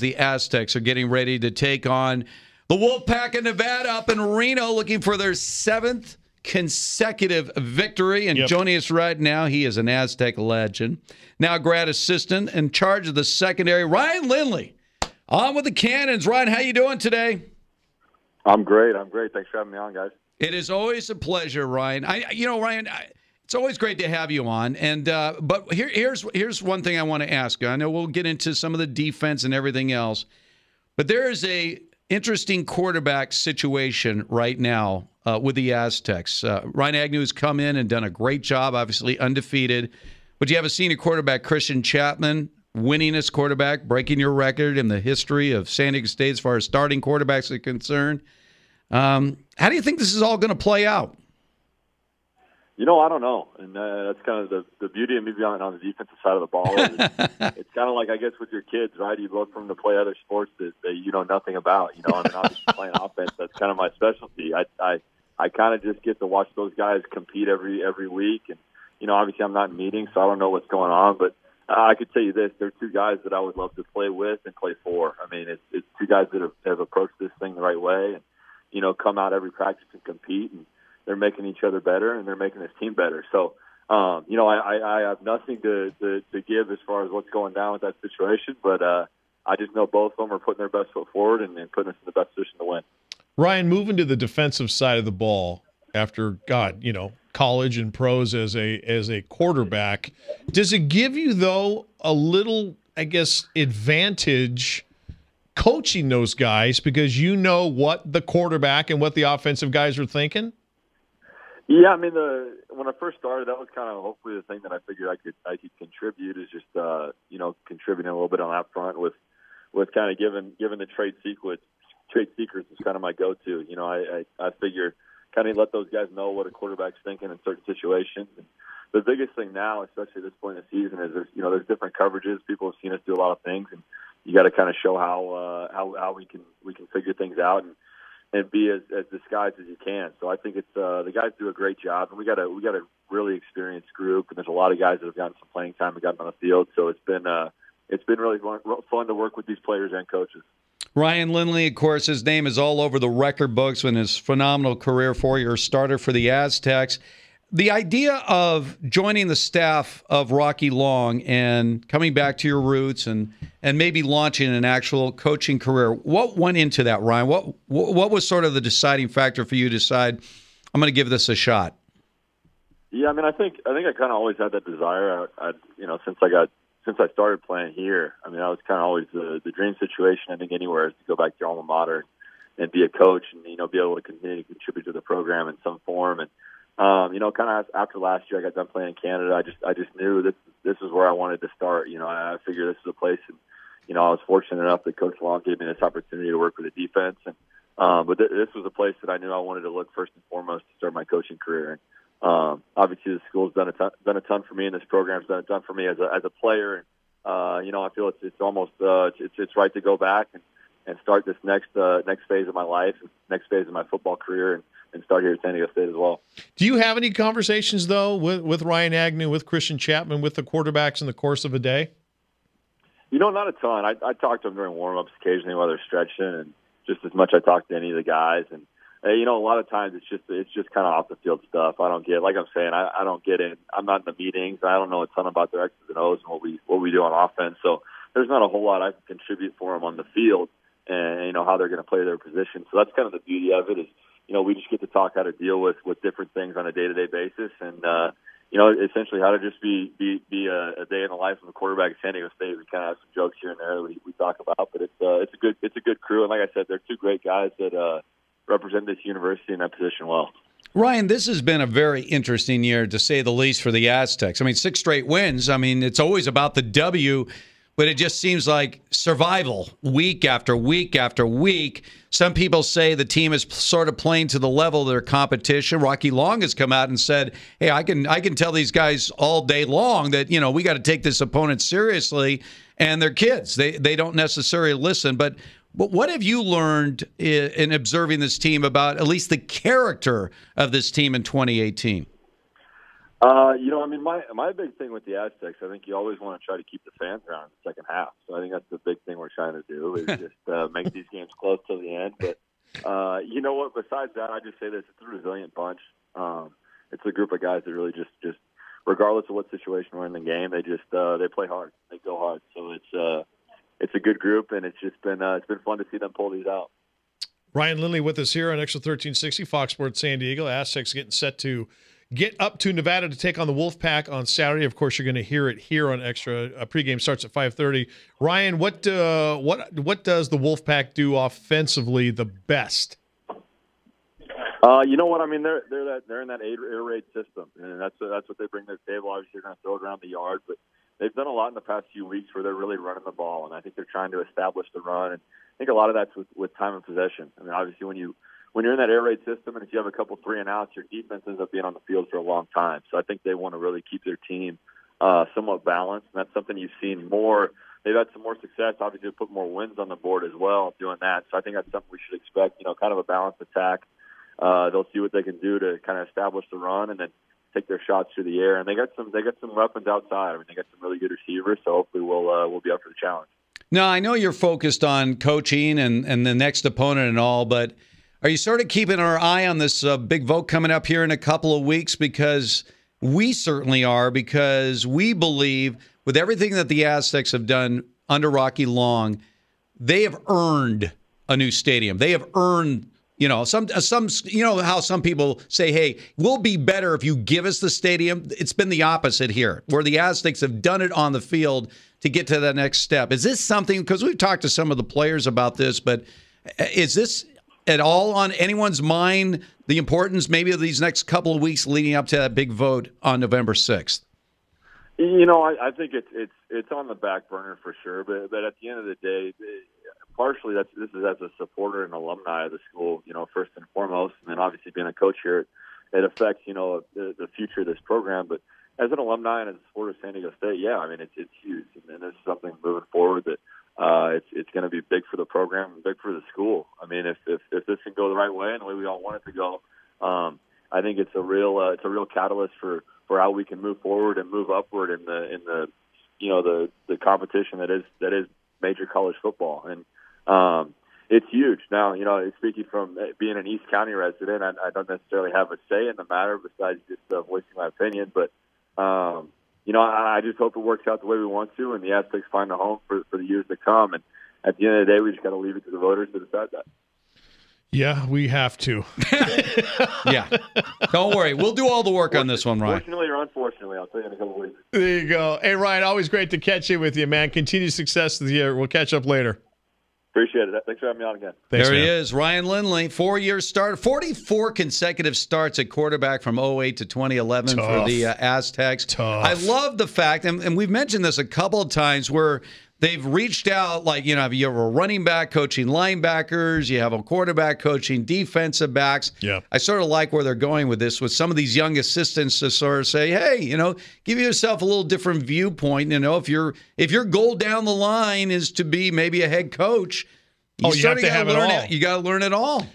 The Aztecs are getting ready to take on the Wolfpack of Nevada up in Reno, looking for their 7th consecutive victory. And joining us right now, he is an Aztec legend, now grad assistant in charge of the secondary, Ryan Lindley. On with the Cannons. Ryan, how you doing today? I'm great. Thanks for having me on, guys. It is always a pleasure, Ryan. Ryan, it's always great to have you on. And but here's one thing I want to ask you. I know we'll get into some of the defense and everything else, but there is a interesting quarterback situation right now with the Aztecs. Ryan Agnew has come in and done a great job, obviously undefeated. But you have a senior quarterback, Christian Chapman, winningest quarterback, breaking your record in the history of San Diego State as far as starting quarterbacks are concerned. How do you think this is all going to play out? I don't know, and that's kind of the beauty of me being on the defensive side of the ball. It's kind of like, I guess, with your kids, right? You look for them to play other sports that you know nothing about. Obviously playing offense, that's kind of my specialty. I kind of just get to watch those guys compete every week, and obviously I'm not in meetings, so I don't know what's going on, but I could tell you this: they're two guys that I would love to play with and play for. I mean, it's two guys that have approached this thing the right way, and come out every practice and compete, and they're making each other better, and they're making this team better. So, I have nothing to give as far as what's going down with that situation, but I just know both of them are putting their best foot forward and putting us in the best position to win. Ryan, moving to the defensive side of the ball after, college and pros as a quarterback, does it give you, though, a little, I guess, advantage coaching those guys because you know what the quarterback and what the offensive guys are thinking? Yeah, I mean, when I first started, that was kind of hopefully the thing that I figured I could contribute is just contributing a little bit on that front with kind of giving the trade secrets is kind of my go-to. I figure kind of let those guys know what a quarterback's thinking in certain situations. And the biggest thing now, especially at this point in the season, is there's different coverages. People have seen us do a lot of things, and you got to kind of show how we can figure things out and be as disguised as you can. So I think it's the guys do a great job, and we got a really experienced group, and there's a lot of guys that have gotten some playing time and gotten on the field. So it's been really fun to work with these players and coaches. Ryan Lindley, of course, his name is all over the record books in his phenomenal career, 4-year starter for the Aztecs. The idea of joining the staff of Rocky Long and coming back to your roots and maybe launching an actual coaching career, what went into that, Ryan? What was sort of the deciding factor for you to decide, I'm going to give this a shot? Yeah, I mean, I think I kind of always had that desire. Since I started playing here, I mean, that was kind of always the dream situation. I think anywhere is to go back to your alma mater and be a coach and be able to continue to contribute to the program in some form. And kind of after last year, I got done playing in Canada. I just knew this is where I wanted to start. I figured this is a place, and I was fortunate enough that Coach Long gave me this opportunity to work with the defense. And but this was a place that I knew I wanted to look first and foremost to start my coaching career. And obviously, the school's done a ton for me, and this program's done a ton for me as a player. And I feel it's almost it's right to go back and start this next phase of my life, next phase of my football career, and start here at San Diego State as well. Do you have any conversations, though, with Ryan Agnew, with Christian Chapman, with the quarterbacks in the course of a day? Not a ton. I talk to them during warm-ups occasionally while they're stretching, and just as much I talk to any of the guys. And a lot of times it's just kind of off the field stuff. I don't get, like I'm saying, I don't get in. I'm not in the meetings. I don't know a ton about their X's and O's and what we do on offense. So there's not a whole lot I can contribute for them on the field, and how they're going to play their position. So that's kind of the beauty of it is, we just get to talk how to deal with different things on a day-to-day basis, and essentially how to just be a day in the life of a quarterback at San Diego State. We kind of have some jokes here and there that we talk about, but it's a good crew, and like I said, they're two great guys that represent this university in that position well. Ryan, this has been a very interesting year, to say the least, for the Aztecs. I mean, 6 straight wins. I mean, it's always about the W, but it just seems like survival week after week after week. Some people say the team is sort of playing to the level of their competition. Rocky Long has come out and said, hey, I can tell these guys all day long that, we got to take this opponent seriously, and they're kids. They don't necessarily listen. But what have you learned in observing this team about at least the character of this team in 2018? I mean, my big thing with the Aztecs, I think you always want to try to keep the fans around in the second half. So I think that's the big thing we're trying to do is just make these games close till the end. But you know what? Besides that, I just say this: it's a resilient bunch. It's a group of guys that really just regardless of what situation we're in the game, they play hard, they go hard. So it's a good group, and it's been fun to see them pull these out. Ryan Lindley with us here on Xtra 1360, Fox Sports San Diego. Aztecs getting set to get up to Nevada to take on the Wolfpack on Saturday. Of course, you're going to hear it here on Xtra. Pregame starts at 5:30. Ryan, what does the Wolfpack do offensively the best? You know what? I mean, they're in that air raid system, and that's what they bring to the table. Obviously, they're going to throw it around the yard, but they've done a lot in the past few weeks where they're really running the ball, and I think they're trying to establish the run. And I think a lot of that's with time of possession. I mean, obviously, when you're in that air raid system, and if you have a couple 3-and-outs, your defense ends up being on the field for a long time. So I think they want to really keep their team somewhat balanced, and that's something you've seen more. They've had some more success. Obviously, they put more wins on the board as well doing that. So I think that's something we should expect. Kind of a balanced attack. They'll see what they can do to kind of establish the run and then take their shots through the air. And they got some weapons outside. I mean, they got some really good receivers. So hopefully we'll be up for the challenge. Now, I know you're focused on coaching and the next opponent and all, but are you sort of keeping our eye on this big vote coming up here in a couple of weeks? Because we certainly are, because we believe with everything that the Aztecs have done under Rocky Long, they have earned a new stadium. They have earned, some how some people say, hey, we'll be better if you give us the stadium. It's been the opposite here, where the Aztecs have done it on the field to get to the next step. Is this something, because we've talked to some of the players about this, but is this at all on anyone's mind, the importance maybe of these next couple of weeks leading up to that big vote on November 6th? I think it's on the back burner for sure, but at the end of the day, partially this is as a supporter and alumni of the school, first and foremost, and then obviously being a coach here, it affects the future of this program. But as an alumni and as a supporter of San Diego State, yeah, I mean it's huge, and this is something moving forward that it's going to be big for the program and big for the school. I mean, if this can go the right way and the way we all want it to go, I think it's a real catalyst for how we can move forward and move upward in the competition that is major college football. And it's huge. Now, speaking from being an East County resident, I don't necessarily have a say in the matter besides just voicing my opinion. But, I just hope it works out the way we want to, and the Aztecs find a home for the years to come. And at the end of the day, we just got to leave it to the voters to decide that. Yeah, we have to. Yeah. Don't worry. We'll do all the work on this one, Ryan. Fortunately or unfortunately, I'll tell you in a couple of weeks. There you go. Hey, Ryan, always great to catch you with you, man. Continued success this year. We'll catch up later. Appreciate it. Thanks for having me on again. Thanks, there man. he is, Ryan Lindley, 4-year start, 44 consecutive starts at quarterback from 2008 to 2011 for the Aztecs. Tough. I love the fact, and we've mentioned this a couple of times, where they've reached out, like, you have a running back coaching linebackers, you have a quarterback coaching defensive backs. Yeah. I sort of like where they're going with this, with some of these young assistants to sort of say, hey, give yourself a little different viewpoint. If your goal down the line is to be maybe a head coach, you have to have it all. You got to learn it all.